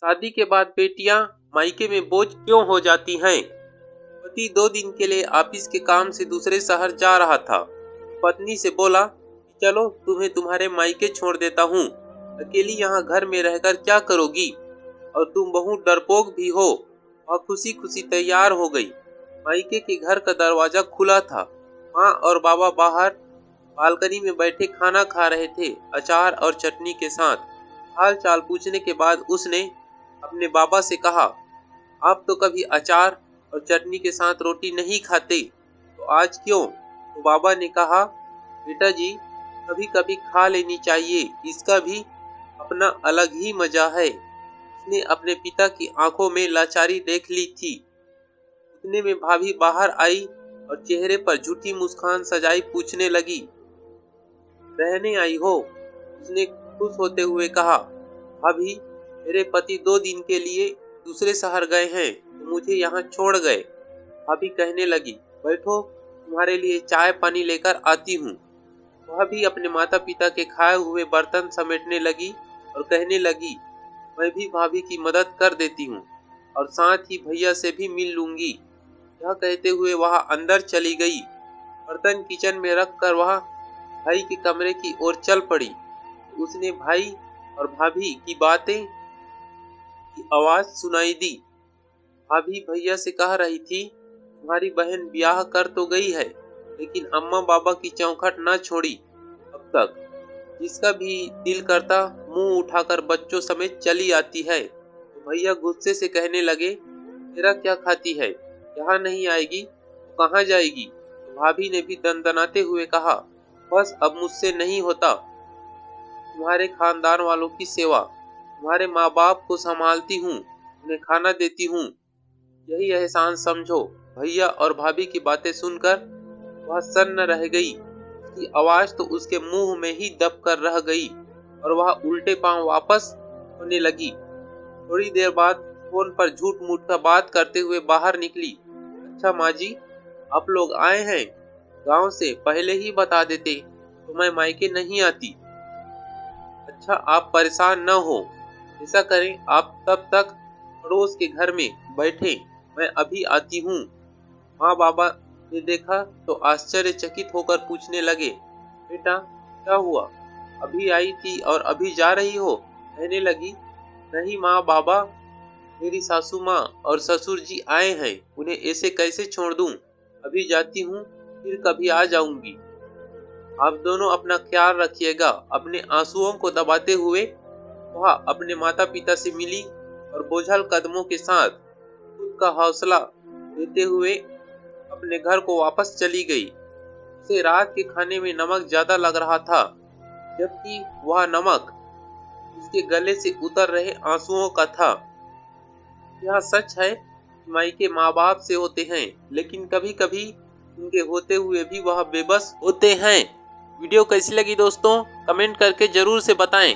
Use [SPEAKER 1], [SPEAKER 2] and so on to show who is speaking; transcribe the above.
[SPEAKER 1] शादी के बाद बेटियां मायके में बोझ क्यों हो जाती हैं? पति 2 दिन के लिए ऑफिस के काम से दूसरे शहर जा रहा था। पत्नी से बोला कि चलो तुम्हें तुम्हारे मायके छोड़ देता हूँ, अकेली यहाँ घर में रहकर क्या करोगी, और तुम बहुत डरपोक भी हो। वह खुशी खुशी तैयार हो गई। मायके के घर का दरवाजा खुला था। माँ और बाबा बाहर बालकनी में बैठे खाना खा रहे थे, अचार और चटनी के साथ। हाल चाल पूछने के बाद उसने अपने बाबा से कहा, आप तो कभी अचार और चटनी के साथ रोटी नहीं खाते, तो आज क्यों? तो बाबा ने कहा, बेटा जी, कभी कभी खा लेनी चाहिए, इसका भी अपना अलग ही मजा है। उसने अपने पिता की आंखों में लाचारी देख ली थी। उतने में भाभी बाहर आई और चेहरे पर झूठी मुस्कान सजाई पूछने लगी, रहने आई हो? उसने खुश होते हुए कहा, भाभी, मेरे पति 2 दिन के लिए दूसरे शहर गए हैं, तो मुझे यहाँ छोड़ गए। भाभी कहने लगी, बैठो, तुम्हारे लिए चाय पानी लेकर आती हूँ। वह भी अपने माता पिता के खाए हुए बर्तन समेटने लगी और कहने लगी, मैं भी भाभी की मदद कर देती हूँ और साथ ही भैया से भी मिल लूंगी। यह कहते हुए वह अंदर चली गई। बर्तन किचन में रख कर वह भाई के कमरे की ओर चल पड़ी। उसने भाई और भाभी की बातें की आवाज सुनाई दी। भाभी भैया से कह रही थी, तुम्हारी बहन ब्याह कर तो गई है, लेकिन अम्मा बाबा की चौखट न छोड़ी अब तक। जिसका भी दिल करता मुंह उठाकर बच्चों समेत चली आती है। तो भैया गुस्से से कहने लगे, तेरा क्या खाती है, यहाँ नहीं आएगी तो कहाँ जाएगी? तो भाभी ने भी दनदनाते हुए कहा, बस अब मुझसे नहीं होता। तुम्हारे खानदान वालों की सेवा, तुम्हारे माँ बाप को संभालती हूँ, उन्हें खाना देती हूँ, यही एहसान समझो। भैया और भाभी की बातें सुनकर वह सन्न रह गई। उसकी आवाज तो उसके मुंह में ही दब कर रह गई और वह उल्टे पांव वापस होने लगी। थोड़ी देर बाद फोन पर झूठ मूठ का बात करते हुए बाहर निकली। अच्छा माँ जी, आप लोग आए हैं? गांव से, पहले ही बता देते तो मैं मायके नहीं आती। अच्छा, आप परेशान न हो, ऐसा करें, आप तब तक पड़ोस के घर में बैठे, मैं अभी आती हूँ। माँ बाबा ने देखा तो आश्चर्यचकित होकर पूछने लगे, बेटा क्या हुआ, अभी आई थी और अभी जा रही हो? कहने लगी, नहीं माँ बाबा, मेरी सासू माँ और ससुर जी आए हैं, उन्हें ऐसे कैसे छोड़ दूं? अभी जाती हूँ, फिर कभी आ जाऊंगी। आप दोनों अपना ख्याल रखिएगा। अपने आंसुओं को दबाते हुए वह अपने माता पिता से मिली और बोझल कदमों के साथ खुद का हौसला देते हुए अपने घर को वापस चली गई। उसे रात के खाने में नमक ज्यादा लग रहा था, जबकि वह नमक उसके गले से उतर रहे आंसुओं का था। यह सच है कि मायके माँ बाप से होते हैं, लेकिन कभी कभी उनके होते हुए भी वह बेबस होते हैं। वीडियो कैसी लगी दोस्तों, कमेंट करके जरूर से बताएं।